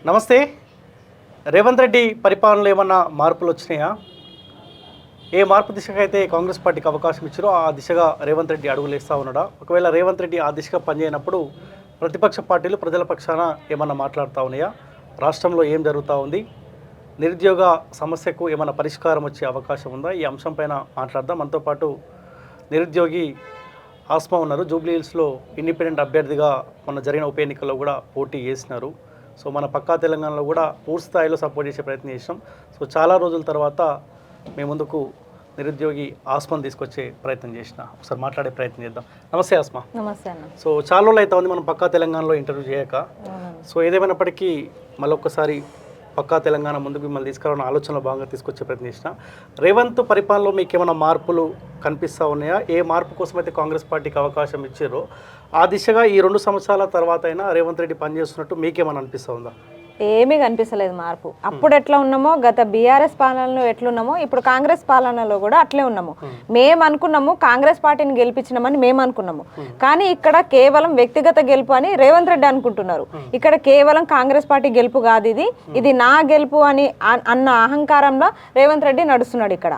నమస్తే. రేవంత్ రెడ్డి పరిపాలనలో ఏమన్నా మార్పులు వచ్చినాయా? ఏ మార్పు దిశగా అయితే కాంగ్రెస్ పార్టీకి అవకాశం ఇచ్చారో ఆ దిశగా రేవంత్ రెడ్డి అడుగులు వేస్తూ ఉన్నాడా? ఒకవేళ రేవంత్ రెడ్డి ఆ దిశగా పనిచేయనప్పుడు ప్రతిపక్ష పార్టీలు ప్రజల పక్షాన ఏమన్నా మాట్లాడుతూ ఉన్నాయా? రాష్ట్రంలో ఏం జరుగుతూ ఉంది? నిరుద్యోగ సమస్యకు ఏమైనా పరిష్కారం వచ్చే అవకాశం ఉందా? ఈ అంశంపైన మాట్లాడదాం. మనతో పాటు నిరుద్యోగి ఆస్మా ఉన్నారు. జూబ్లీ హిల్స్లో ఇండిపెండెంట్ అభ్యర్థిగా మొన్న జరిగిన ఉప ఎన్నికల్లో కూడా పోటీ చేసినారు. సో మన పక్కా తెలంగాణలో కూడా పూర్తి స్థాయిలో సపోర్ట్ చేసే ప్రయత్నం చేసినాం. సో చాలా రోజుల తర్వాత మేము ముందుకు నిరుద్యోగి ఆస్మాను తీసుకొచ్చే ప్రయత్నం చేసిన. ఒకసారి మాట్లాడే ప్రయత్నం చేద్దాం. నమస్తే ఆస్మా. నమస్తే అన్న. సో చాలా రోజులు అయితే ఉంది మనం పక్కా తెలంగాణలో ఇంటర్వ్యూ చేయక. సో ఏదేమైనప్పటికీ మళ్ళొక్కసారి పక్కా తెలంగాణ ముందుకు మిమ్మల్ని తీసుకురావాలని ఆలోచనలో భాగంగా తీసుకొచ్చే ప్రయత్నం చేసిన. రేవంత్ పరిపాలనలో మీకు ఏమైనా మార్పులు కనిపిస్తూ ఉన్నాయా? ఏ మార్పు కోసం అయితే కాంగ్రెస్ పార్టీకి అవకాశం ఇచ్చారో ఆ దిశగా ఈ 2 సంవత్సరాల తర్వాత అయినా రేవంత్ రెడ్డి పనిచేస్తున్నట్టు మీకేమైనా అనిపిస్తూ ఉందా? ఏమీ కనిపిస్తలేదు మార్పు. అప్పుడు ఎట్లా ఉన్నామో, గత బీఆర్ఎస్ పాలనలో ఎట్లున్నామో ఇప్పుడు కాంగ్రెస్ పాలనలో కూడా అట్లే ఉన్నాము. మేము అనుకున్నాము కాంగ్రెస్ పార్టీని గెలిపించినామని మేము అనుకున్నాము. కానీ ఇక్కడ కేవలం వ్యక్తిగత గెలుపు అని రేవంత్ రెడ్డి అనుకుంటున్నారు. ఇక్కడ కేవలం కాంగ్రెస్ పార్టీ గెలుపు కాదు, ఇది నా గెలుపు అని అన్న అహంకారంలో రేవంత్ రెడ్డి నడుస్తున్నాడు. ఇక్కడ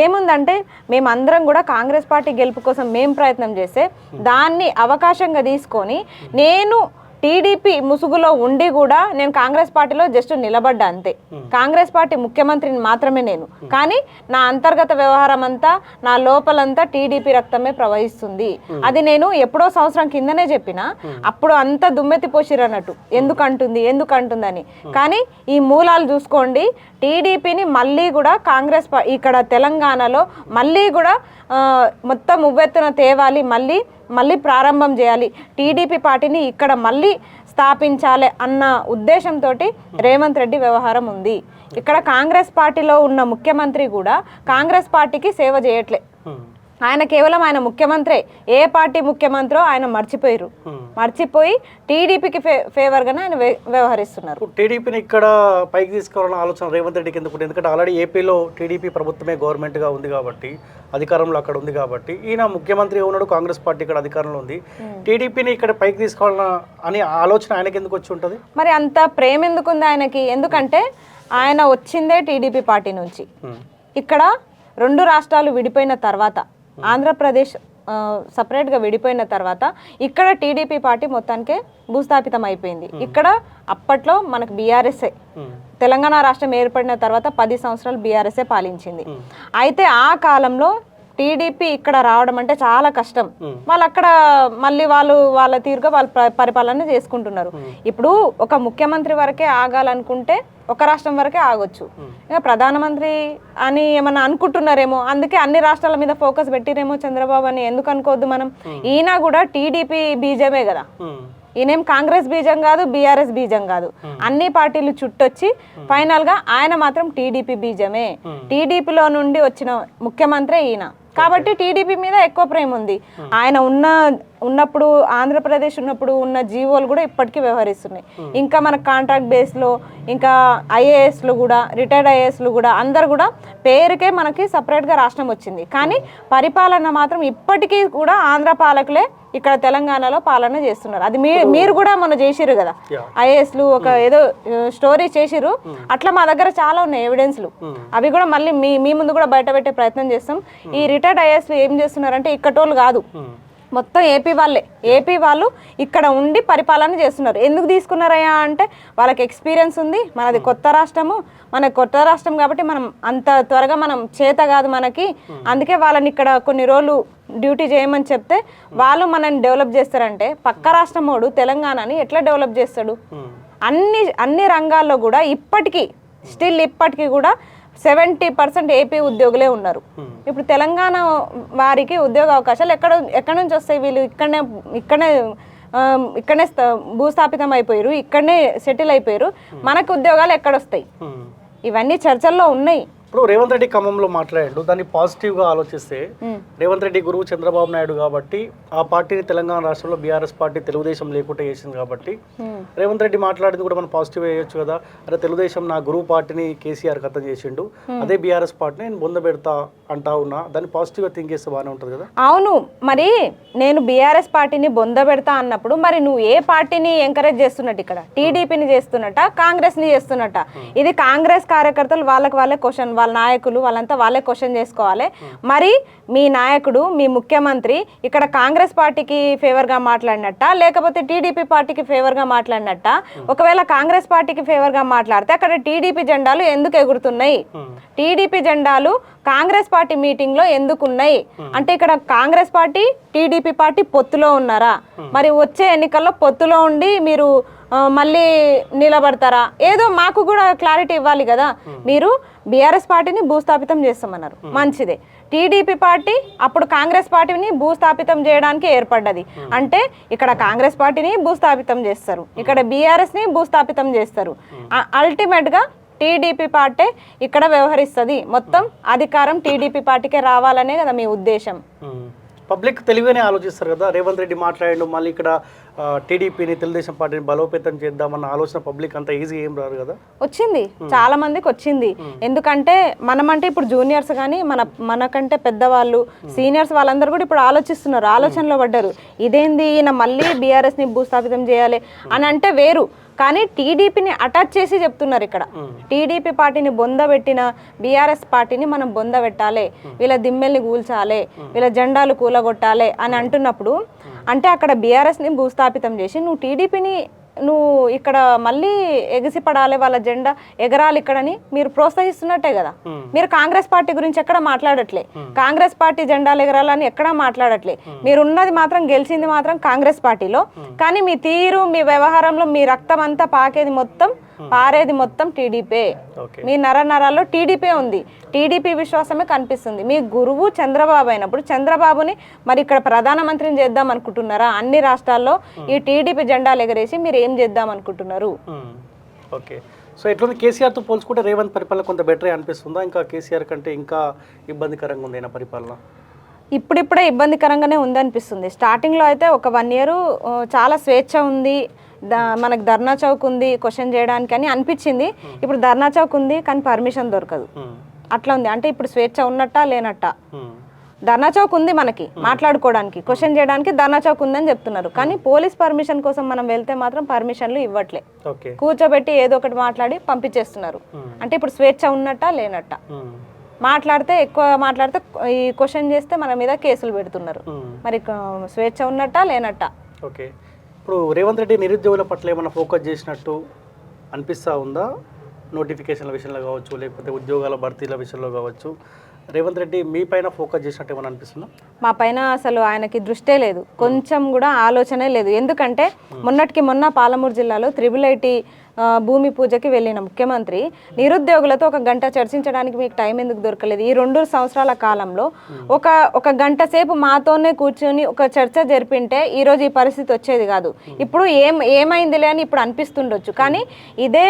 ఏముందంటే మేమందరం కూడా కాంగ్రెస్ పార్టీ గెలుపు కోసం మేము ప్రయత్నం చేస్తే దాన్ని అవకాశంగా తీసుకొని నేను టీడీపీ ముసుగులో ఉండి కూడా నేను కాంగ్రెస్ పార్టీలో జస్ట్ నిలబడ్డా అంతే. కాంగ్రెస్ పార్టీ ముఖ్యమంత్రిని మాత్రమే నేను, కానీ నా అంతర్గత వ్యవహారం అంతా, నా లోపలంతా టీడీపీ రక్తమే ప్రవహిస్తుంది. అది నేను ఎప్పుడో సంవత్సరం కిందనే చెప్పిన. అప్పుడు అంతా దుమ్మెత్తి పోసిరు అన్నట్టు, ఎందుకంటుందని. కానీ ఈ మూలాలు చూసుకోండి, టీడీపీని మళ్ళీ కూడా కాంగ్రెస్ ఇక్కడ తెలంగాణలో మళ్ళీ కూడా మొత్తం ఉవ్వెత్తున తేవాలి, మళ్ళీ ప్రారంభం చేయాలి, టీడీపీ పార్టీని ఇక్కడ మళ్ళీ స్థాపించాలి అన్న ఉద్దేశంతో రేవంత్ రెడ్డి వ్యవహారం ఉంది. ఇక్కడ కాంగ్రెస్ పార్టీలో ఉన్న ముఖ్యమంత్రి కూడా కాంగ్రెస్ పార్టీకి సేవ చేయట్లే. ఆయన కేవలం ఆయన ముఖ్యమంత్రే. ఏ పార్టీ ముఖ్యమంత్రో ఆయన మర్చిపోయి టీడీపీకి ఫేవర్గానే ఆయన వ్యవహరిస్తున్నారు. టీడీపీని ఇక్కడ పైకి తీసుకోవాలన్న ఆలోచన రేవంత్ రెడ్డికి ఎందుకు? ఎందుకంటే ఆల్రెడీ ఏపీలో టీడీపీ ప్రభుత్వమే గవర్నమెంట్గా ఉంది కాబట్టి, అధికారంలో అక్కడ ఉంది కాబట్టి, ఈయన ముఖ్యమంత్రిగా ఉన్నాడు, కాంగ్రెస్ పార్టీ ఇక్కడ అధికారంలో ఉంది. టీడీపీని ఇక్కడ పైకి తీసుకోవాలన్న అనే ఆలోచన ఆయనకి ఎందుకు వచ్చి ఉంటుంది? మరి అంత ప్రేమ ఎందుకు ఉంది ఆయనకి? ఎందుకంటే ఆయన వచ్చిందే టీడీపీ పార్టీ నుంచి. ఇక్కడ 2 రాష్ట్రాలు విడిపోయిన తర్వాత, ఆంధ్రప్రదేశ్ సపరేట్గా విడిపోయిన తర్వాత ఇక్కడ టీడీపీ పార్టీ మొత్తానికే భూస్థాపితం అయిపోయింది. ఇక్కడ అప్పట్లో మనకు బీఆర్ఎస్ఏ, తెలంగాణ రాష్ట్రం ఏర్పడిన తర్వాత 10 సంవత్సరాలు బీఆర్ఎస్ఏ పాలించింది. అయితే ఆ కాలంలో టీడీపీ ఇక్కడ రావడం అంటే చాలా కష్టం. వాళ్ళు అక్కడ మళ్ళీ వాళ్ళ తీరుగా వాళ్ళు పరిపాలన చేసుకుంటున్నారు. ఇప్పుడు ఒక ముఖ్యమంత్రి వరకే ఆగాలనుకుంటే ఒక రాష్ట్రం వరకే ఆగొచ్చు. ఇంకా ప్రధానమంత్రి అని ఏమన్నా అనుకుంటున్నారేమో, అందుకే అన్ని రాష్ట్రాల మీద ఫోకస్ పెట్టిరేమో చంద్రబాబు అని ఎందుకు అనుకోవద్దు మనం. ఈయన కూడా టీడీపీ బీజమే కదా, ఈయనేం కాంగ్రెస్ బీజం కాదు, బీఆర్ఎస్ బీజం కాదు. అన్ని పార్టీలు చుట్టొచ్చి ఫైనల్ గా ఆయన మాత్రం టీడీపీ బీజమే. టీడీపీలో నుండి వచ్చిన ముఖ్యమంత్రి ఈయన కాబట్టి టీడీపీ మీద ఎక్కువ ప్రేమ ఉంది. ఆయన ఉన్నప్పుడు ఆంధ్రప్రదేశ్ ఉన్నప్పుడు ఉన్న జీవోలు కూడా ఇప్పటికీ వ్యవహరిస్తున్నాయి. ఇంకా మన కాంట్రాక్ట్ బేస్లో, ఇంకా ఐఏఎస్లు కూడా, రిటైర్డ్ ఐఏఎస్లు కూడా అందరు కూడా పేరుకే మనకి సపరేట్గా రాష్ట్రం వచ్చింది. కానీ పరిపాలన మాత్రం ఇప్పటికీ కూడా ఆంధ్ర పాలకులే ఇక్కడ తెలంగాణలో పాలన చేస్తున్నారు. అది మీరు కూడా మొన్న చేసిరు కదా, ఐఏఎస్లు ఒక ఏదో స్టోరీ చేసిరు. అట్లా మా దగ్గర చాలా ఉన్నాయి ఎవిడెన్స్లు. అవి కూడా మళ్ళీ మీ ముందు కూడా బయట పెట్టే ప్రయత్నం చేస్తాం. ఈ రిటైర్డ్ ఐఏఎస్లు ఏం చేస్తున్నారంటే ఇక్కటోళ్ళు కాదు, మొత్తం ఏపీ వాళ్ళు ఇక్కడ ఉండి పరిపాలన చేస్తున్నారు. ఎందుకు తీసుకున్నారయ్యా అంటే వాళ్ళకి ఎక్స్పీరియన్స్ ఉంది. మనది కొత్త రాష్ట్రం కాబట్టి మనం అంత త్వరగా మనం చేత కాదు మనకి. అందుకే వాళ్ళని ఇక్కడ కొన్ని రోజులు డ్యూటీ చేయమని చెప్తే వాళ్ళు మనల్ని డెవలప్ చేస్తారంటే పక్క రాష్ట్రం వాడు తెలంగాణని ఎట్లా డెవలప్ చేస్తాడు? అన్ని రంగాల్లో కూడా ఇప్పటికీ కూడా 70% ఏపీ ఉద్యోగులే ఉన్నారు. ఇప్పుడు తెలంగాణ వారికి ఉద్యోగ అవకాశాలు ఎక్కడి నుంచి వస్తాయి? వీళ్ళు ఇక్కడనే భూస్థాపితం అయిపోయారు, ఇక్కడనే సెటిల్ అయిపోయారు. మనకు ఉద్యోగాలు ఎక్కడొస్తాయి? ఇవన్నీ చర్చల్లో ఉన్నాయి. ఇప్పుడు రేవంత్ రెడ్డి ఖమ్మంలో మాట్లాడాడు, దాన్ని పాజిటివ్గా ఆలోచిస్తే రేవంత్ రెడ్డి గురువు చంద్రబాబు నాయుడు కాబట్టి ఆ పార్టీని తెలంగాణ రాష్ట్రంలో బీఆర్ఎస్ పార్టీ తెలుగుదేశం లేకుండా చేసింది కాబట్టి రేవంత్ రెడ్డి మాట్లాడింది కూడా మనం పాజిటివ్ వేయొచ్చు కదా. అరే తెలుగుదేశం నా గురువు పార్టీని కేసీఆర్ ఖతం చేసిండు, అదే బీఆర్ఎస్ పార్టీని నేను బొంద పెడతా అంటా ఉన్నా, దాన్ని పాజిటివ్గా థింక్ చేస్తే బాగానే ఉంటుంది కదా. అవును, మరి నేను బీఆర్ఎస్ పార్టీని బొంద పెడతా అన్నప్పుడు మరి నువ్వు ఏ పార్టీని ఎంకరేజ్ చేస్తున్నట్టు, ఇక్కడ టీడీపీని చేస్తున్నట్ట, కాంగ్రెస్ని చేస్తున్నట్ట? ఇది కాంగ్రెస్ కార్యకర్తలు వాళ్ళకి వాళ్ళే క్వశ్చన్, వాళ్ళ నాయకులు వాళ్ళంతా వాళ్ళే క్వశ్చన్ చేసుకోవాలి. మరి మీ నాయకుడు, మీ ముఖ్యమంత్రి ఇక్కడ కాంగ్రెస్ పార్టీకి ఫేవర్గా మాట్లాడినట్ట, లేకపోతే టీడీపీ పార్టీకి ఫేవర్గా మాట్లాడినట్ట? ఒకవేళ కాంగ్రెస్ పార్టీకి ఫేవర్గా మాట్లాడితే అక్కడ టీడీపీ జెండాలు ఎందుకు ఎగురుతున్నాయి? టీడీపీ జెండాలు కాంగ్రెస్ పార్టీ మీటింగ్ లో ఎందుకున్నాయి అంటే ఇక్కడ కాంగ్రెస్ పార్టీ టీడీపీ పార్టీ పొత్తులో ఉన్నారా? మరి వచ్చే ఎన్నికల్లో పొత్తులో ఉండి మీరు మళ్ళీ నిలబడతారా? ఏదో మాకు కూడా క్లారిటీ ఇవ్వాలి కదా. మీరు బీఆర్ఎస్ పార్టీని భూస్థాపితం చేస్తామన్నారు, మంచిదే. టీడీపీ పార్టీ అప్పుడు కాంగ్రెస్ పార్టీని భూస్థాపితం చేయడానికి ఏర్పడ్డది. అంటే ఇక్కడ కాంగ్రెస్ పార్టీని భూస్థాపితం చేస్తారు, ఇక్కడ బీఆర్ఎస్ని భూస్థాపితం చేస్తారు. అల్టిమేట్గా టీడీపీ పార్టీ ఇక్కడ వ్యవహరిస్తుంది, మొత్తం అధికారం టీడీపీ పార్టీకే రావాలనే కదా మీ ఉద్దేశం. పబ్లిక్ తెలివిగానే ఆలోచిస్తారు కదా. రేవంత్ రెడ్డి మాట్లాడండు, మళ్ళీ ఇక్కడ టీడీపీని తెలుగుదేశం పార్టీని బలోపేతం చేద్దామన్న ఆలోచన పబ్లిక్ అంత ఈజీ ఏం రాదు కదా. వచ్చింది, చాలా మందికి వచ్చింది. ఎందుకంటే మనమంటే ఇప్పుడు జూనియర్స్ కానీ మనకంటే పెద్దవాళ్ళు సీనియర్స్ వాళ్ళందరూ కూడా ఇప్పుడు ఆలోచిస్తున్నారు, ఆలోచనలో పడ్డారు. ఇదేంది ఈయన మళ్ళీ బీఆర్ఎస్ని భూస్థాపితం చేయాలి అని అంటే వేరు, కానీ టీడీపీని అటాచ్ చేసి చెప్తున్నారు ఇక్కడ. టీడీపీ పార్టీని బొందబెట్టిన బీఆర్ఎస్ పార్టీని మనం బొందబెట్టాలి, వీళ్ళ దిమ్మెల్ని కూల్చాలి, వీళ్ళ జెండాలు కూలగొట్టాలి అని అంటున్నప్పుడు అంటే అక్కడ బీఆర్ఎస్ని భూస్థాపితం చేసి నువ్వు టీడీపీని నువ్వు ఇక్కడ మళ్ళీ ఎగిసిపడాలి, వాళ్ళ జెండా ఎగరాలి ఇక్కడని మీరు ప్రోత్సహిస్తున్నట్టే కదా. మీరు కాంగ్రెస్ పార్టీ గురించి ఎక్కడ మాట్లాడట్లే, కాంగ్రెస్ పార్టీ జెండాలు ఎగరాలని ఎక్కడా మాట్లాడట్లే. మీరు ఉన్నది మాత్రం గెలిచింది మాత్రం కాంగ్రెస్ పార్టీలో, కానీ మీ తీరు మీ వ్యవహారంలో మీ రక్తం అంతా పాకేది మొత్తం పారేది మొత్తం టీడీపీ. మీ నరాల్లో టీడీపీ ఉంది, టీడీపీ విశ్వాసమే కనిపిస్తుంది. మీ గురువు చంద్రబాబు అయినప్పుడు చంద్రబాబుని మరి ఇక్కడ ప్రధానమంత్రిని చేద్దాం అనుకుంటున్నారా? అన్ని రాష్ట్రాల్లో ఈ టీడీపీ జెండాలు ఎగరేసి మీరు ఏం చేద్దాం అనుకుంటున్నారు? ఓకే, సో ఎట్లా కేసీఆర్తో పోల్చుకుంటే రేవంత్ పరిపాలన కొంత బెటరే అనిపిస్తుందా? ఇంకా కేసీఆర్ కంటే ఇంకా ఇబ్బందికరంగా ఉంది పరిపాలన? ఇప్పుడిప్పుడే ఇబ్బందికరంగానే ఉందనిపిస్తుంది. స్టార్టింగ్లో అయితే ఒక 1 year చాలా స్వేచ్ఛ ఉంది, మనకు ధర్నా చౌక్ ఉంది క్వశ్చన్ చేయడానికి అని అనిపించింది. ఇప్పుడు ధర్నా చౌక్ ఉంది కానీ పర్మిషన్ దొరకదు, అట్లా ఉంది. అంటే ఇప్పుడు స్వేచ్ఛ ఉన్నట్టా లేనట్టా? ధర్నా చౌక్ ఉంది మనకి మాట్లాడుకోవడానికి, క్వశ్చన్ చేయడానికి ధర్నా చౌక్ ఉందని చెప్తున్నారు, కానీ పోలీస్ పర్మిషన్ కోసం మనం వెళ్తే మాత్రం పర్మిషన్లు ఇవ్వట్లే, కూర్చోబెట్టి ఏదో ఒకటి మాట్లాడి పంపించేస్తున్నారు. అంటే ఇప్పుడు స్వేచ్ఛ ఉన్నట్టా లేనట్టా? మాట్లాడితే ఎక్కువ మాట్లాడితే ఈ క్వశ్చన్ చేస్తే మన మీద కేసులు పెడుతున్నారు, మరి స్వేచ్ఛ ఉన్నట్టా లేనట్టా? ఓకే, ఇప్పుడు రేవంత్ రెడ్డి నిరుద్యోగుల పట్ల ఏమైనా ఫోకస్ చేసినట్టు అనిపిస్తూ ఉందా? నోటిఫికేషన్ల విషయంలో కావచ్చు, లేకపోతే ఉద్యోగాల భర్తీల విషయంలో కావచ్చు, రేవంత్ రెడ్డి మీ పైన ఫోకస్ చేసినట్టు ఏమైనా అనిపిస్తుందా? మా పైన అసలు ఆయనకి దృష్టే లేదు, కొంచెం కూడా ఆలోచనే లేదు. ఎందుకంటే మొన్న పాలమూరు జిల్లాలో 888 భూమి పూజకి వెళ్ళిన ముఖ్యమంత్రి నిరుద్యోగులతో 1 గంట చర్చించడానికి మీకు టైం ఎందుకు దొరకలేదు? ఈ 2 సంవత్సరాల కాలంలో ఒక గంట సేపు మాతోనే కూర్చొని ఒక చర్చ జరిపింటే ఈరోజు ఈ పరిస్థితి వచ్చేది కాదు. ఇప్పుడు ఏమైందిలే అని ఇప్పుడు అనిపిస్తుండొచ్చు, కానీ ఇదే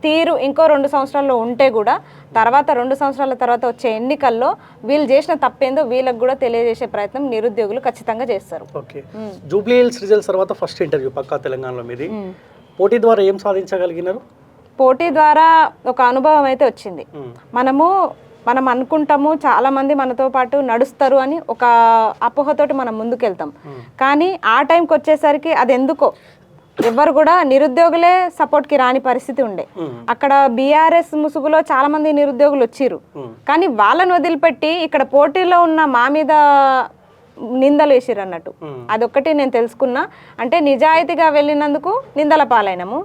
తీరు ఇంకో 2 సంవత్సరాల్లో ఉంటే కూడా తర్వాత 2 సంవత్సరాల తర్వాత వచ్చే ఎన్నికల్లో వీళ్ళు చేసిన తప్పేందో వీళ్ళకి కూడా తెలియజేసే ప్రయత్నం నిరుద్యోగులు ఖచ్చితంగా చేస్తారు. ఓకే, జూబ్లీ హిల్స్ రిజల్ట్స్ తర్వాత ఫస్ట్ ఇంటర్వ్యూ పక్కా తెలంగాణలో మీది. పోటీ ద్వారా ఏం సాధించగలిగినారు? పోటీ ద్వారా ఒక అనుభవం అయితే వచ్చింది. మనం అనుకుంటాము చాలా మంది మనతో పాటు నడుస్తారు అని ఒక అపోహతోటి మనం ముందుకెళ్తాం, కానీ ఆ టైంకి వచ్చేసరికి అది ఎందుకో ఎవరు కూడా నిరుద్యోగులే సపోర్ట్కి రాని పరిస్థితి ఉండే. అక్కడ బీఆర్ఎస్ ముసుగులో చాలా మంది నిరుద్యోగులు వచ్చిర్రు, కానీ వాళ్ళని వదిలిపెట్టి ఇక్కడ పోటీలో ఉన్న మా మీద నిందలు వేసిర్రు అన్నట్టు. అదొక్కటి నేను తెలుసుకున్నా. అంటే నిజాయితీగా వెళ్ళినందుకు నిందల పాలైనము,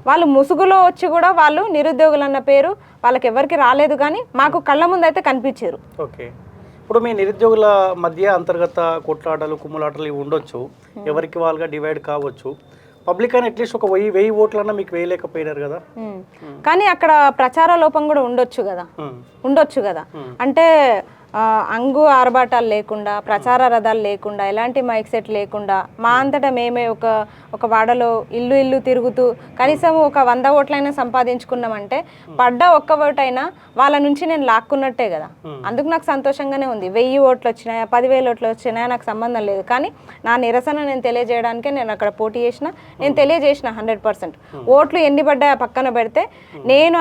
వాళ్ళు ముసుగులో వచ్చి కూడా వాళ్ళు నిరుద్యోగులు అన్న పేరు వాళ్ళకి ఎవరికి రాలేదు, కానీ మాకు కళ్ళ ముందు అయితే కనిపించారు. ఓకే, ఇప్పుడు మీ నిరుద్యోగుల మధ్య అంతర్గత కొట్లాటలు కుమ్ములాటలు ఇవి ఉండొచ్చు, ఎవరికి వాళ్ళుగా డివైడ్ కావచ్చు. పబ్లిక్ అని అట్లీస్ట్ ఒక 1000 ఓట్లన్నా మీకు వేయలేకపోయినారు కదా. కానీ అక్కడ ప్రచార లోపం కూడా ఉండొచ్చు కదా. అంటే అంగు ఆర్భాటాలు లేకుండా, ప్రచార రథాలు లేకుండా, ఎలాంటి మైక్ సెట్ లేకుండా మా అంతటా మేమే ఒక వాడలో ఇల్లు తిరుగుతూ కనీసం ఒక 100 ఓట్లైనా సంపాదించుకున్నామంటే పడ్డ ఒక్క ఓటైనా వాళ్ళ నుంచి నేను లాక్కున్నట్టే కదా. అందుకు నాకు సంతోషంగానే ఉంది. 1000 ఓట్లు వచ్చినాయా, 10,000 ఓట్లు వచ్చినాయా నాకు సంబంధం లేదు. కానీ నా నిరసన నేను తెలియజేయడానికే నేను అక్కడ పోటీ చేసిన, నేను తెలియజేసిన 100%. ఓట్లు ఎన్ని పడ్డాయో పక్కన పెడితే నేను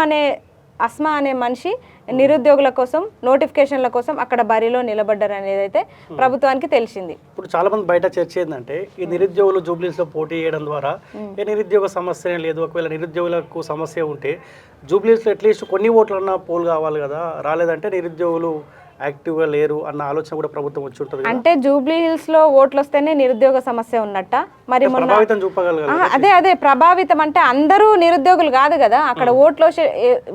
అస్మా అనే మనిషి నిరుద్యోగుల కోసం, నోటిఫికేషన్ల కోసం అక్కడ బరిలో నిలబడ్డారు అనేది అయితే ప్రభుత్వానికి తెలిసింది. ఇప్పుడు చాలా మంది బయట చర్చ ఏంటంటే ఈ నిరుద్యోగులు జూబ్లీస్లో పోటీ చేయడం ద్వారా ఏ నిరుద్యోగ సమస్య లేదు. ఒకవేళ నిరుద్యోగులకు సమస్య ఉంటే జూబ్లీస్లో అట్లీస్ట్ కొన్ని ఓట్లన్నా పోల్ కావాలి కదా, రాలేదంటే నిరుద్యోగులు యాక్టివ్గా లేరు అన్న ఆలోచన కూడా ప్రభుత్వం వచ్చి ఉంటుంది. అంటే జూబ్లీ హిల్స్ లో ఓట్లు వస్తేనే నిరుద్యోగ సమస్య ఉన్నట్ట. మరి ప్రభావితం చూపగలగాలి. అదే ప్రభావితం అంటే అందరూ నిరుద్యోగులు కాదు కదా, అక్కడ ఓట్లు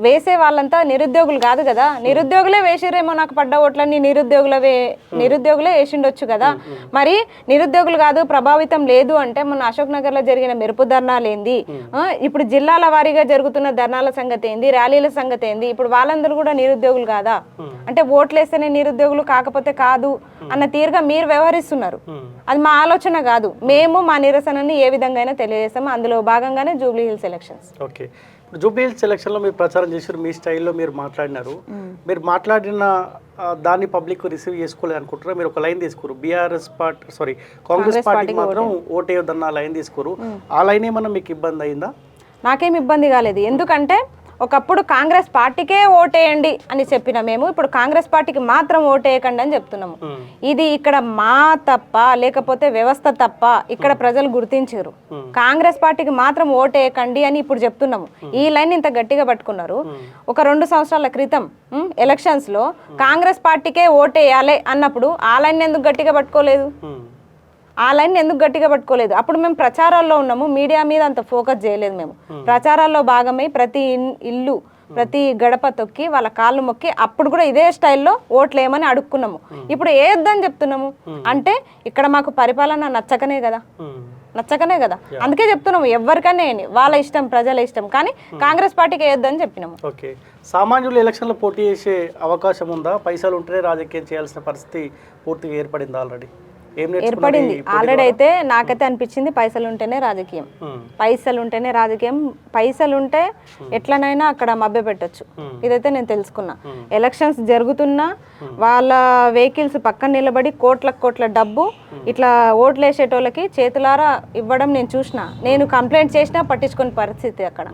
వేసే వాళ్ళంతా నిరుద్యోగులు కాదు కదా. నిరుద్యోగులే వేసిరేమో నాకు పడ్డ ఓట్లన్నీ నిరుద్యోగులే వేసిండొచ్చు కదా. మరి నిరుద్యోగులు కాదు, ప్రభావితం లేదు అంటే మొన్న అశోక్ నగర్ లో జరిగిన మెరుపు ధర్నాలు ఏంది, ఇప్పుడు జిల్లాల వారీగా జరుగుతున్న ధర్నాల సంగతి ఏంది, ర్యాలీల సంగతి ఏంది, ఇప్పుడు వాళ్ళందరూ కూడా నిరుద్యోగులు కాదా? అంటే ఓట్లేస్తేనే నిరుద్యోగులు కాకపోతే కాదు అన్న తీరుగా మీరు వ్యవహరిస్తున్నారు. అది మా ఆలోచన కాదు. మేము మా నిరసనని ఏ విధంగా అయినా తెలియజేస్తాము. అందులో భాగంగానే జూబ్లీ హిల్స్ ఎలక్షన్స్. ఓకే, ఇప్పుడు జూబ్లీ హిల్స్ ఎలక్షన్లో మీరు ప్రచారం చేశారు, మీ స్టైల్లో మీరు మాట్లాడినారు. మీరు మాట్లాడిన దాన్ని పబ్లిక్ రిసీవ్ చేసుకోలేదు అనుకుంటారా? మీరు ఒక లైన్ తీసుకురు, కాంగ్రెస్ పార్టీకి మాత్రం ఓటేయొద్దన్న లైన్ తీసుకురు. ఆ లైన్ ఏమన్నా మీకు ఇబ్బంది అయిందా? నాకేం ఇబ్బంది కాలేదు. ఎందుకంటే ఒకప్పుడు కాంగ్రెస్ పార్టీకే ఓటేయండి అని చెప్పిన మేము ఇప్పుడు కాంగ్రెస్ పార్టీకి మాత్రం ఓటేయకండి అని చెప్తున్నాము. ఇది ఇక్కడ మా తప్ప లేకపోతే వ్యవస్థ తప్ప ఇక్కడ ప్రజలు గుర్తించారు. కాంగ్రెస్ పార్టీకి మాత్రం ఓటేయకండి అని ఇప్పుడు చెప్తున్నాము. ఈ లైన్ ఇంత గట్టిగా పట్టుకున్నారు. ఒక 2 సంవత్సరాల క్రితం ఎలక్షన్స్ లో కాంగ్రెస్ పార్టీకే ఓటేయాలి అన్నప్పుడు ఆ లైన్ ఎందుకు గట్టిగా పట్టుకోలేదు? అప్పుడు మేము ప్రచారాల్లో ఉన్నాము, మీడియా మీద అంత ఫోకస్ చేయలేదు. మేము ప్రచారాల్లో భాగమై ప్రతి ఇల్లు ప్రతి గడప తొక్కి వాళ్ళ కాళ్ళు మొక్కి అప్పుడు కూడా ఇదే స్టైల్లో ఓట్లు ఏమని అడుక్కున్నాము. ఇప్పుడు వేయొద్దని చెప్తున్నాము అంటే ఇక్కడ మాకు పరిపాలన నచ్చకనే కదా. అందుకే చెప్తున్నాము ఎవరికైనా వాళ్ళ ఇష్టం, ప్రజల ఇష్టం, కానీ కాంగ్రెస్ పార్టీకి వేయొద్దని చెప్పినాము. ఓకే, సామాన్యులు ఎలక్షన్లో పోటీ చేసే అవకాశం ఉందా? పైసలు ఉంటేనే రాజకీయం చేయాల్సిన పరిస్థితి పూర్తిగా ఏర్పడింది ఆల్రెడీ? ఏర్పడింది ఆల్రెడీ. అయితే నాకైతే అనిపించింది పైసలు ఉంటేనే రాజకీయం, పైసలుంటే ఎట్లనైనా అక్కడ మభ్య పెట్టచ్చు. ఇదైతే నేను తెలుసుకున్నా. ఎలక్షన్స్ జరుగుతున్నా వాళ్ళ వెహికల్స్ పక్కన నిలబడి కోట్ల డబ్బు ఇట్లా ఓట్లు వేసేటోళ్ళకి చేతులారా ఇవ్వడం నేను చూసిన. నేను కంప్లైంట్ చేసినా పట్టించుకునే పరిస్థితి అక్కడ.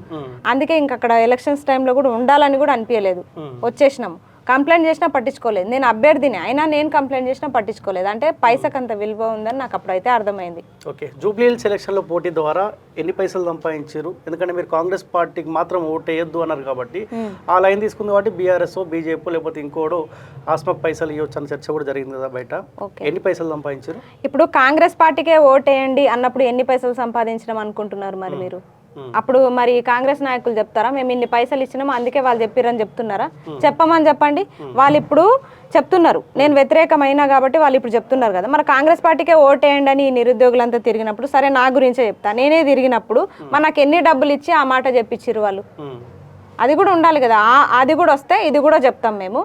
అందుకే ఇంక అక్కడ ఎలక్షన్స్ టైంలో కూడా ఉండాలని కూడా అనిపించలేదు, వచ్చేసినాము. కంప్లైంట్ చేసినా పట్టించుకోలేదు. నేను అభ్యర్థిని అయినా నేను కంప్లైంట్ చేసినా పట్టించుకోలేదు. అంటే పైసకు అంత విలువ ఉందని నాకు అప్పుడైతే అర్థమైంది. ఓకే, జూబ్లీ హిల్స్ ఎలక్షన్లో పోటీ ద్వారా ఎన్ని పైసలు సంపాదించారు? ఎందుకంటే మీరు కాంగ్రెస్ పార్టీకి మాత్రం ఓటు వేయొద్దు అన్నారు కాబట్టి ఆ లైన్ తీసుకుంది కాబట్టి బీఆర్ఎస్, బీజేపీ లేకపోతే ఇంకోడు ఆస్మాక్ పైసలు ఇవ్వచ్చు అన్న చర్చ కూడా జరిగింది కదా బయట. ఎన్ని పైసలు సంపాదించారు? ఇప్పుడు కాంగ్రెస్ పార్టీకే ఓటేయండి అన్నప్పుడు ఎన్ని పైసలు సంపాదించడం అనుకుంటున్నారు మరి మీరు? అప్పుడు మరి కాంగ్రెస్ నాయకులు చెప్తారా మేము ఇన్ని పైసలు ఇచ్చినాము అందుకే వాళ్ళు చెప్పిరని చెప్తున్నారా? చెప్పమని చెప్పండి. వాళ్ళు ఇప్పుడు చెప్తున్నారు నేను వ్యతిరేకమైనా కాబట్టి వాళ్ళు ఇప్పుడు చెప్తున్నారు కదా. మరి కాంగ్రెస్ పార్టీకే ఓటేయండి అని నిరుద్యోగులంతా తిరిగినప్పుడు సరే నా గురించే చెప్తా. నేనే తిరిగినప్పుడు మరి నాకు ఎన్ని డబ్బులు ఇచ్చి ఆ మాట చెప్పించారు వాళ్ళు? అది కూడా ఉండాలి కదా. అది కూడా వస్తే ఇది కూడా చెప్తాం. మేము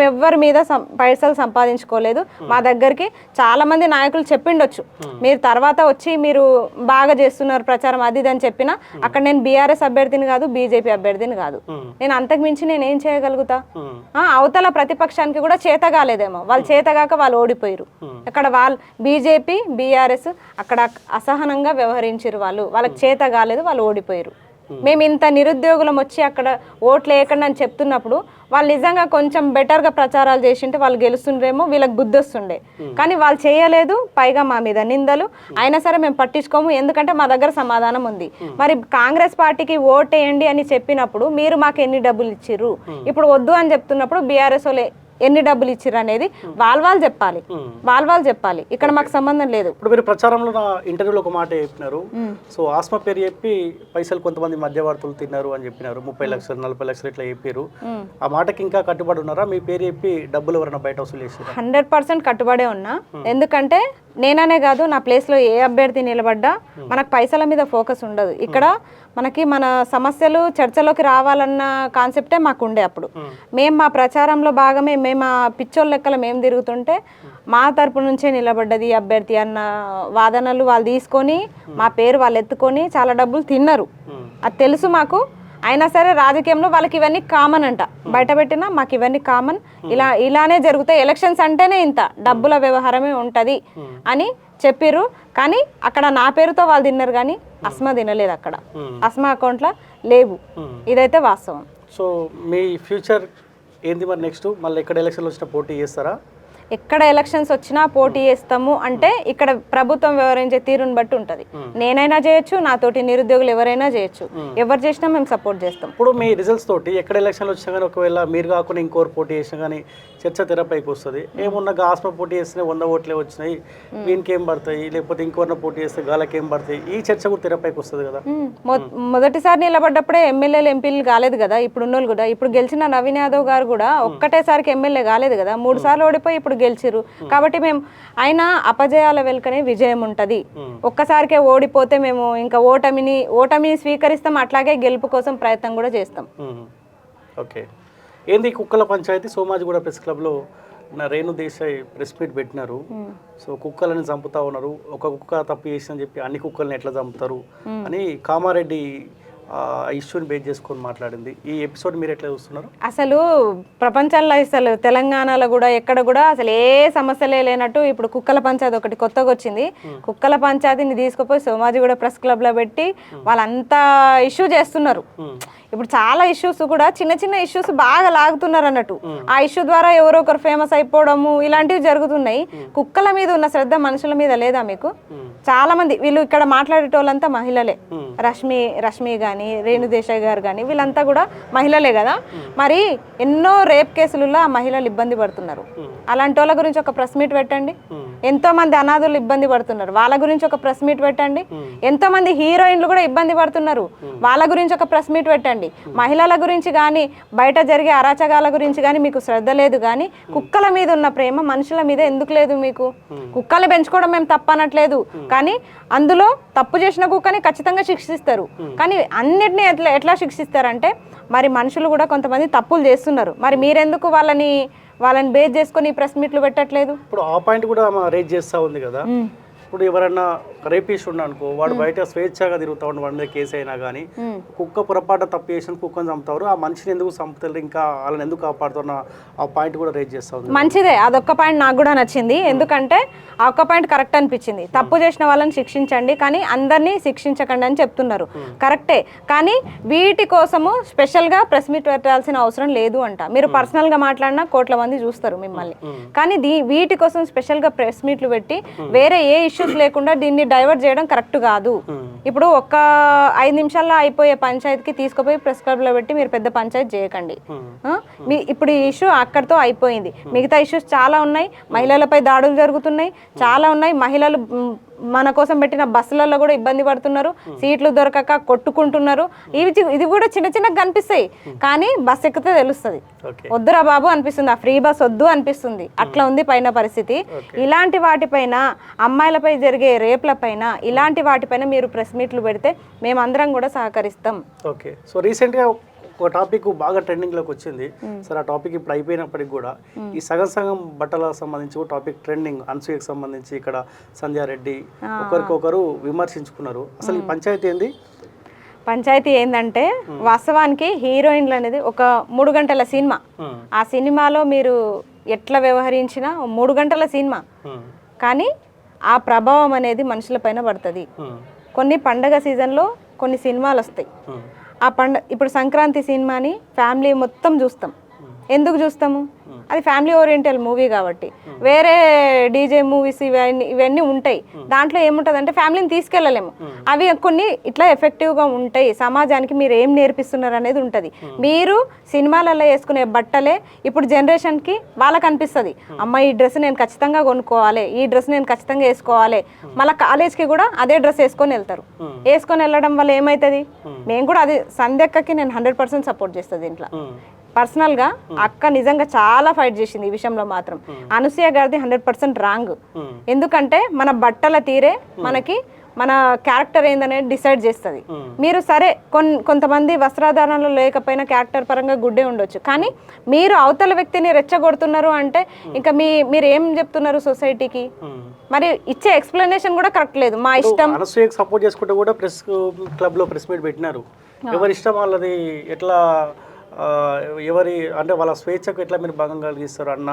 ఎవ్వరి మీద పైసలు సంపాదించుకోలేదు. మా దగ్గరికి చాలా మంది నాయకులు చెప్పిండొచ్చు మీరు తర్వాత వచ్చి మీరు బాగా చేస్తున్నారు ప్రచారం అది ఇది అని చెప్పినా అక్కడ నేను బీఆర్ఎస్ అభ్యర్థిని కాదు, బీజేపీ అభ్యర్థిని కాదు. నేను అంతకు మించి నేను ఏం చేయగలుగుతా? అవతల ప్రతిపక్షానికి కూడా చేత కాలేదేమో, వాళ్ళు చేతగాక వాళ్ళు ఓడిపోయారు. అక్కడ వాళ్ళు బీజేపీ బీఆర్ఎస్ అక్కడ అసహనంగా వ్యవహరించారు. వాళ్ళకి చేత కాలేదు, వాళ్ళు ఓడిపోయారు. మేము ఇంత నిరుద్యోగులం వచ్చి అక్కడ ఓట్లు వేయకండి అని చెప్తున్నప్పుడు వాళ్ళు నిజంగా కొంచెం బెటర్గా ప్రచారాలు చేసింటే వాళ్ళు గెలుస్తుండ్రేమో, వీళ్ళకి బుద్ధి వస్తుండే. కానీ వాళ్ళు చేయలేదు, పైగా మా మీద నిందలు. అయినా సరే మేము పట్టించుకోము, ఎందుకంటే మా దగ్గర సమాధానం ఉంది. మరి కాంగ్రెస్ పార్టీకి ఓటేయండి అని చెప్పినప్పుడు మీరు మాకు ఎన్ని డబ్బులు ఇచ్చిర్రు, ఇప్పుడు వద్దు అని చెప్తున్నప్పుడు బీఆర్ఎస్ వాళ్ళే ఎన్ని డబ్బులు ఇచ్చిర్రు అనేది వాళ్ళు చెప్పాలి. ఇక్కడ మాకు సంబంధం లేదు. ఇప్పుడు మీరు ప్రచారంలో నా ఇంటర్వ్యూలో ఒక మాట చెప్పినారు. సో ఆస్మా పేరు చెప్పి పైసలు కొంతమంది మధ్యవర్తులు తిన్నారు అని చెప్పినారు. 30 లక్షలు 40 లక్షలు ఇట్లా చెప్పారు. ఆ మాటకి ఇంకా కట్టుబడి ఉన్నారా? మీ పేరు చెప్పి డబ్బులు ఎవరైనా బయట వసూలు చేశారు? 100% కట్టుబడే ఉన్నా. ఎందుకంటే నేననే కాదు, నా ప్లేస్లో ఏ అభ్యర్థి నిలబడ్డా మనకు పైసల మీద ఫోకస్ ఉండదు. ఇక్కడ మనకి మన సమస్యలు చర్చలోకి రావాలన్న కాన్సెప్టే మాకు ఉండే. అప్పుడు మేము మా ప్రచారంలో భాగమే మేము ఆ పిచ్చోళ్ళ లెక్కలు మేము తిరుగుతుంటే మా తరపు నుంచే నిలబడ్డది అభ్యర్థి అన్న వాదనలు వాళ్ళు తీసుకొని మా పేరు వాళ్ళు ఎత్తుకొని చాలా డబ్బులు తిన్నారు. అది తెలుసు మాకు. అయినా సరే రాజకీయంలో వాళ్ళకి ఇవన్నీ కామన్ అంట. బయట పెట్టినా మాకు ఇవన్నీ కామన్, ఇలానే జరుగుతాయి, ఎలక్షన్స్ అంటేనే ఇంత డబ్బుల వ్యవహారమే ఉంటుంది అని చెప్పిర్రు. కానీ అక్కడ నా పేరుతో వాళ్ళు తిన్నారు కానీ అస్మా తినలేదు. అక్కడ అస్మా అకౌంట్లో లేవు. ఇదైతే వాస్తవం. సో మీ ఫ్యూచర్ ఏంది మరి? నెక్స్ట్ మళ్ళీ ఎక్కడ ఎలక్షన్లు వచ్చినా పోటీ చేస్తారా? ఎక్కడ ఎలక్షన్స్ వచ్చినా పోటీ చేస్తాము అంటే ఇక్కడ ప్రభుత్వం వ్యవహరించే తీరుని బట్టి ఉంటుంది. నేనైనా చేయొచ్చు, నాతోటి నిరుద్యోగులు ఎవరైనా చేయొచ్చు. ఎవరు చేసినా మేము సపోర్ట్ చేస్తాం. ఇప్పుడు మీ రిజల్ట్స్ తోటి ఎక్కడ ఎలక్షన్లు వచ్చినా కానీ ఒకవేళ మీరు కాకుండా ఇంకోరు పోటీ చేసినా కానీ చర్చ తెరపైకి వస్తుంది. ఏమున్నా ఆస్మా పోటీ చేస్తే 100 ఓట్లే వచ్చినాయి, వీనికి ఏం పడతాయి, లేకపోతే ఇంకోరిన పోటీ చేస్తే గాలకి ఏం పడతాయి, ఈ చర్చ కూడా తెరపైకి వస్తుంది కదా. మొదటిసారి నిలబడ్డప్పుడే ఎమ్మెల్యేలు ఎంపీలు కాలేదు కదా ఇప్పుడు ఉన్నోళ్ళు కూడా. ఇప్పుడు గెలిచిన నవీన్ యాదవ్ గారు కూడా ఒక్కటేసారికి ఎమ్మెల్యే కాలేదు కదా, 3 సార్లు ఓడిపోయి ఇప్పుడు గెలిచిరు. కాబట్టి మేము అయినా అపజయాల వెనుకనే విజయం ఉంటుంది. ఒక్కసారికే ఓడిపోతే మేము ఇంకా ఓటమిని స్వీకరిస్తాం. అట్లాగే గెలుపు కోసం ప్రయత్నం కూడా చేస్తాం. ఓకే. ఏంది కుక్కల పంచాయతీ సోమాజిగూడ ప్రెస్ క్లబ్లో రేణు దేశాయ్ ప్రెస్ మీట్ పెట్టినారు. సో కుక్కలని చంపుతా ఉన్నారు, ఒక కుక్క తప్పు చేసిందని చెప్పి అన్ని కుక్కల్ని ఎట్లా చంపుతారు అని కామారెడ్డి ఇష్యూని బేస్ చేసుకొని మాట్లాడింది. ఈ ఎపిసోడ్ మీరు ఎట్లా చూస్తున్నారు? అసలు ప్రపంచంలో అసలు తెలంగాణలో కూడా ఎక్కడ కూడా అసలు ఏ సమస్యలే లేనట్టు ఇప్పుడు కుక్కల పంచాయతీ ఒకటి కొత్తగా వచ్చింది. కుక్కల పంచాయతీని తీసుకుపోయి సోమాజిగూడ ప్రెస్ క్లబ్లో పెట్టి వాళ్ళంతా ఇష్యూ చేస్తున్నారు. ఇప్పుడు చాలా ఇష్యూస్ కూడా చిన్న చిన్న ఇష్యూస్ బాగా లాగుతున్నారు అన్నట్టు. ఆ ఇష్యూ ద్వారా ఎవరో ఒకరు ఫేమస్ అయిపోవడము ఇలాంటివి జరుగుతున్నాయి. కుక్కల మీద ఉన్న శ్రద్ధ మనుషుల మీద లేదా మీకు? చాలా మంది వీళ్ళు ఇక్కడ మాట్లాడేటోళ్ళంతా మహిళలే. రష్మి కానీ రేణు దేశాయ్ గారు కానీ వీళ్ళంతా కూడా మహిళలే కదా. మరి ఎన్నో రేప్ కేసులలో ఆ మహిళలు ఇబ్బంది పడుతున్నారు. అలాంటి వాళ్ళ గురించి ఒక ప్రెస్ మీట్ పెట్టండి. ఎంతో మంది అనాథులు ఇబ్బంది పడుతున్నారు, వాళ్ళ గురించి ఒక ప్రెస్ మీట్ పెట్టండి. ఎంతో మంది హీరోయిన్లు కూడా ఇబ్బంది పడుతున్నారు, వాళ్ళ గురించి ఒక ప్రెస్ మీట్ పెట్టండి. మహిళల గురించి కానీ బయట జరిగే అరాచకాల గురించి కానీ మీకు శ్రద్ధ లేదు. కానీ కుక్కల మీద ఉన్న ప్రేమ మనుషుల మీద ఎందుకు లేదు మీకు? కుక్కలు పెంచుకోవడం మేము తప్పనట్లేదు, కానీ అందులో తప్పు చేసిన కుక్కని ఖచ్చితంగా శిక్షిస్తారు. కానీ అన్నిటినీ ఎట్లా శిక్షిస్తారంటే మరి మనుషులు కూడా కొంతమంది తప్పులు చేస్తున్నారు. మరి మీరెందుకు వాళ్ళని బేస్ చేసుకొని ప్రెస్ మీట్లు పెట్టట్లేదు? ఇప్పుడు ఆ పాయింట్ కూడా రేజ్ చేస్తూ ఉంది కదా. ఇప్పుడు ఎవరన్నా రేపిస్ట్ ఉన్నా అనుకో, వాడు బయట స్వేచ్ఛగా తిరుగుతా ఉండి వాడి మీద కేసు అయినా కానీ కుక్క పొరపాటు తప్పు చేసిన కుక్కను చంపుతారు, ఆ మనిషిని ఎందుకు చంపుతారు, ఇంకా వాళ్ళని ఎందుకు కాపాడుతున్న ఆ పాయింట్ కూడా రేజ్ చేస్తా ఉంది. మంచిదే, అదొక్క పాయింట్ నాకు కూడా నచ్చింది. ఎందుకంటే ఆ ఒక్క పాయింట్ కరెక్ట్ అనిపించింది. తప్పు చేసిన వాళ్ళని శిక్షించండి కానీ అందరినీ శిక్షించకండి అని చెప్తున్నారు, కరెక్టే. కానీ వీటి కోసము స్పెషల్గా ప్రెస్ మీట్ పెట్టాల్సిన అవసరం లేదు అంట. మీరు పర్సనల్గా మాట్లాడినా కోట్ల మంది చూస్తారు మిమ్మల్ని. కానీ వీటి కోసం స్పెషల్గా ప్రెస్ మీట్లు పెట్టి వేరే ఏ ఇష్యూస్ లేకుండా దీన్ని డైవర్ట్ చేయడం కరెక్ట్ కాదు. ఇప్పుడు ఒక్క 5 నిమిషాల్లో అయిపోయే పంచాయతీకి తీసుకుపోయి ప్రెస్ క్లబ్ లో పెట్టి మీరు పెద్ద పంచాయతీ చేయకండి. ఇప్పుడు ఈ ఇష్యూ అక్కడితో అయిపోయింది. మిగతా ఇష్యూస్ చాలా ఉన్నాయి. మహిళలపై దాడులు జరుగుతున్నాయి, చాలా ఉన్నాయి. మహిళలు మన కోసం పెట్టిన బస్సులలో కూడా ఇబ్బంది పడుతున్నారు, సీట్లు దొరకక కొట్టుకుంటున్నారు. ఇది కూడా చిన్న చిన్నగా కనిపిస్తాయి, కానీ బస్ ఎక్కితే తెలుస్తుంది. వద్దురా బాబు అనిపిస్తుంది, ఆ ఫ్రీ బస్ వద్దు అనిపిస్తుంది. అట్లా ఉంది పైన పరిస్థితి. ఇలాంటి వాటిపైన, అమ్మాయిలపై జరిగే రేప్ల పైన, ఇలాంటి వాటిపైన మీరు ప్రెస్ మీట్లు పెడితే మేమందరం కూడా సహకరిస్తాం. ఓకే. సో రీసెంట్గా ఒక టాపిక్ బాగా ట్రెండింగ్లోకి వచ్చింది. సరే, ఆ టాపిక్ ఇప్పుడు అయిపోయినప్పటికి కూడా ఈ సగం బట్టలకు సంబంధించి టాపిక్ ట్రెండింగ్, అనసూయకు సంబంధించి ఇక్కడ సంధ్యారెడ్డి ఒకరికొకరు విమర్శించుకున్నారు. అసలు ఈ పంచాయతీ ఏంది? పంచాయతీ ఏంటంటే వాస్తవానికి హీరోయిన్లు అనేది ఒక 3 గంటల సినిమా. ఆ సినిమాలో మీరు ఎట్లా వ్యవహరించినా 3 గంటల సినిమా, కానీ ఆ ప్రభావం అనేది మనుషుల పైన పడుతుంది. కొన్ని పండగ సీజన్లో కొన్ని సినిమాలు వస్తాయి. ఇప్పుడు సంక్రాంతి సినిమాని ఫ్యామిలీ మొత్తం చూస్తాం. ఎందుకు చూస్తాము? అది ఫ్యామిలీ ఓరియంటల్ మూవీ కాబట్టి. వేరే డీజే మూవీస్ ఇవన్నీ ఉంటాయి, దాంట్లో ఏముంటుంది అంటే ఫ్యామిలీని తీసుకెళ్ళలేము. అవి కొన్ని ఇట్లా ఎఫెక్టివ్గా ఉంటాయి. సమాజానికి మీరు ఏం నేర్పిస్తున్నారు అనేది ఉంటుంది. మీరు సినిమాలలో వేసుకునే బట్టలే ఇప్పుడు జనరేషన్కి వాళ్ళకి అనిపిస్తుంది, అమ్మ ఈ డ్రెస్ నేను ఖచ్చితంగా కొనుక్కోవాలి, ఈ డ్రెస్ నేను ఖచ్చితంగా వేసుకోవాలి. మళ్ళీ కాలేజ్కి కూడా అదే డ్రెస్ వేసుకొని వెళ్తారు. వేసుకొని వెళ్ళడం వల్ల ఏమవుతుంది? మేము కూడా అది సంధ్యక్కకి నేను 100% సపోర్ట్ చేస్తుంది. ఇంట్లో పర్సనల్గా అక్క నిజంగా చాలా ఫైట్ చేసింది ఈ విషయంలో మాత్రం. అనసూయ గారిది 100% రాంగ్. ఎందుకంటే మన బట్టల తీరే మనకి మన క్యారెక్టర్ ఏందనేది డిసైడ్ చేస్తుంది. మీరు సరే కొంతమంది వస్త్రాధారణలో లేకపోయినా క్యారెక్టర్ పరంగా గుడ్డే ఉండొచ్చు, కానీ మీరు అవతల వ్యక్తిని రెచ్చగొడుతున్నారు అంటే ఇంకా మీరు ఏం చెప్తున్నారు సొసైటీకి? మరి ఇచ్చే ఎక్స్ప్లెనేషన్ కూడా కరెక్ట్ లేదు. మా ఇష్టం అనసూయకు సపోర్ట్ చేసుకుంటే కూడా ప్రెస్ క్లబ్లో ప్రెస్ మీట్ పెట్టినారు. ఎవరి ఇష్టం వాళ్ళది, ఎట్లా ఎవరి అంటే వాళ్ళ స్వేచ్ఛకు ఎట్లా మీరు భంగం కలిగిస్తారు అన్న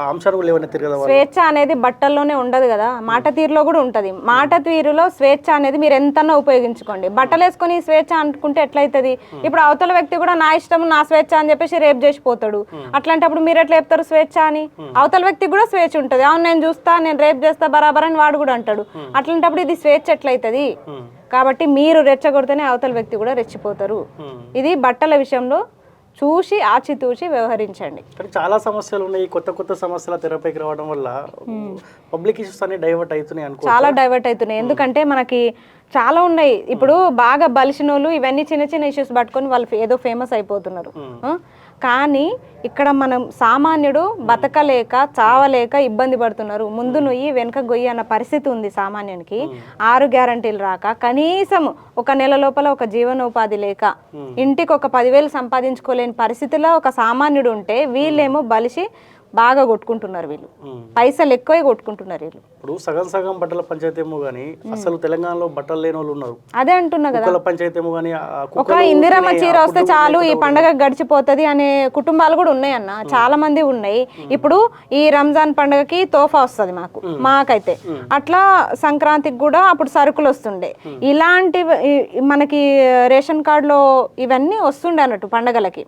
అంశాలు కూడా లేవని తిరగదా? స్వేచ్ఛ అనేది బట్టల్లోనే ఉండదు కదా, మాట తీరులో కూడా ఉంటుంది. మాట తీరులో స్వేచ్ఛ అనేది మీరు ఎంతన్నా ఉపయోగించుకోండి. బట్టలు వేసుకొని స్వేచ్ఛ అనుకుంటే ఎట్లయితుంది? ఇప్పుడు అవతల వ్యక్తి కూడా నా ఇష్టం నా స్వేచ్ఛ అని చెప్పేసి రేప్ చేసిపోతాడు. అట్లాంటప్పుడు మీరు ఎట్లా చెప్తారు స్వేచ్ఛ అని? అవతల వ్యక్తికి కూడా స్వేచ్ఛ ఉంటుంది. అవును నేను చూస్తా, నేను రేప్ చేస్తా బరాబర్ అని వాడు కూడా అంటాడు. అట్లాంటప్పుడు ఇది స్వేచ్ఛ ఎట్లయితుంది? కాబట్టి మీరు రెచ్చగొడితేనే అవతల వ్యక్తి కూడా రెచ్చిపోతారు. ఇది బట్టల విషయంలో చూసి ఆచితూచి వ్యవహరించండి. కానీ చాలా సమస్యలు ఉన్నాయి. కొత్త సమస్యల తెరపైకి రావడం వల్ల పబ్లిక్ ఇష్యూస్ అన్ని డైవర్ట్ అవుతున్నాయి అనుకో. చాలా డైవర్ట్ అవుతున్నాయి. ఎందుకంటే మనకి చాలా ఉన్నాయి. ఇప్పుడు బాగా బలిసిన వాళ్ళు ఇవన్నీ చిన్న ఇష్యూస్ పట్టుకొని వాళ్ళు ఏదో ఫేమస్ అయిపోతున్నారు. కానీ ఇక్కడ మనం సామాన్యుడు బతకలేక చావలేక ఇబ్బంది పడుతున్నారు. ముందు నొయ్యి వెనక గొయ్యి అన్న పరిస్థితి ఉంది సామాన్యునికి. 6 గ్యారంటీలు రాక కనీసం ఒక నెల లోపల ఒక జీవనోపాధి లేక ఇంటికి ఒక 10,000 సంపాదించుకోలేని పరిస్థితిలో ఒక సామాన్యుడు ఉంటే వీళ్ళేమో బలిసి బాగా కొట్టుకుంటున్నారు. వీళ్ళు పైసలు ఎక్కువే కొట్టుకుంటున్నారు. వీళ్ళు ఇప్పుడు సగం బట్టల పంచాయతీ ఏమో కానీ అసలు తెలంగాణలో బట్టలు లేని వాళ్ళు ఉన్నారు. అదే అంటున్నా కదా, పంచాయతీ ఏమో కానీ ఒక ఇందిరమ్మ చీర వస్తే చాలు ఈ పండగ గడిచిపోతుంది అనే కుటుంబాలు కూడా ఉన్నాయి అన్న, చాలా మంది ఉన్నాయి. ఇప్పుడు ఈ రంజాన్ పండగకి తోఫా వస్తుంది మాకైతే, అట్లా సంక్రాంతికి కూడా అప్పుడు సరుకులు వస్తుండే. ఇలాంటి మనకి రేషన్ కార్డులో ఇవన్నీ వస్తుండే అన్నట్టు పండగలకి,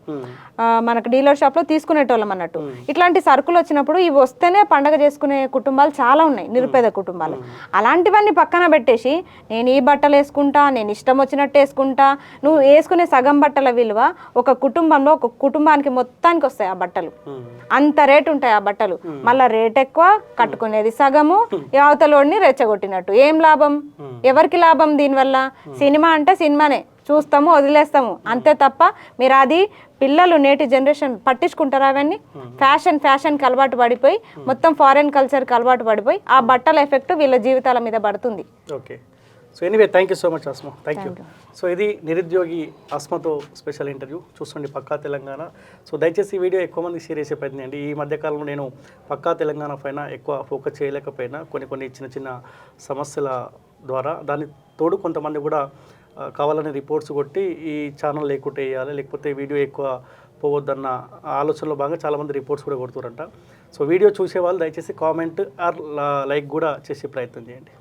మనకి డీలర్ షాప్ లో తీసుకునేటోళ్ళం అన్నట్టు. ఇట్లాంటి సరుకులు వచ్చినప్పుడు ఇవి వస్తేనే పండగ చేసుకునే కుటుంబాలు చాలా ఉన్నాయి, నిరుపేద కుటుంబాలు. అలాంటివన్నీ పక్కన పెట్టేసి నేను ఈ బట్టలు వేసుకుంటా, నేను ఇష్టం వచ్చినట్టు వేసుకుంటా, నువ్వు వేసుకునే సగం బట్టల విలువ ఒక కుటుంబంలో ఒక కుటుంబానికి మొత్తానికి వస్తాయి ఆ బట్టలు. అంత రేటు ఉంటాయి ఆ బట్టలు. మళ్ళీ రేట్ ఎక్కువ, కట్టుకునేది సగము, అవతలోడిని రెచ్చగొట్టినట్టు. ఏం లాభం? ఎవరికి లాభం దీనివల్ల? సినిమా అంటే సినిమానే చూస్తాము, వదిలేస్తాము అంతే తప్ప మీరు అది పిల్లలు నేటి జనరేషన్ పట్టించుకుంటారు. అవన్నీ ఫ్యాషన్కి అలవాటు పడిపోయి మొత్తం ఫారెన్ కల్చర్కి అలవాటు పడిపోయి ఆ బట్టల ఎఫెక్ట్ వీళ్ళ జీవితాల మీద పడుతుంది. Okay, so anyway thank you so much Asma, thank you. సో ఇది నిరుద్యోగి ఆస్మాతో స్పెషల్ ఇంటర్వ్యూ. చూసుకోండి పక్కా తెలంగాణ. సో దయచేసి ఈ వీడియో ఎక్కువ మందికి షేర్ చేసే ప్రయత్నం చేయండి. ఈ మధ్యకాలంలో నేను పక్కా తెలంగాణ పైన ఎక్కువ ఫోకస్ చేయలేకపోయినా కొన్ని చిన్న సమస్యల ద్వారా దాని తోడు కొంతమంది కూడా కావాలని రిపోర్ట్స్ కొట్టి ఈ ఛానల్ లేకుంటే వేయాలి, లేకపోతే వీడియో ఎక్కువ పోవద్దన్న ఆలోచనలో భాగంగా చాలామంది రిపోర్ట్స్ కూడా కొడుతురంట. సో వీడియో చూసే వాళ్ళు దయచేసి కామెంట్ ఆర్ లైక్ కూడా చేసే ప్రయత్నం చేయండి.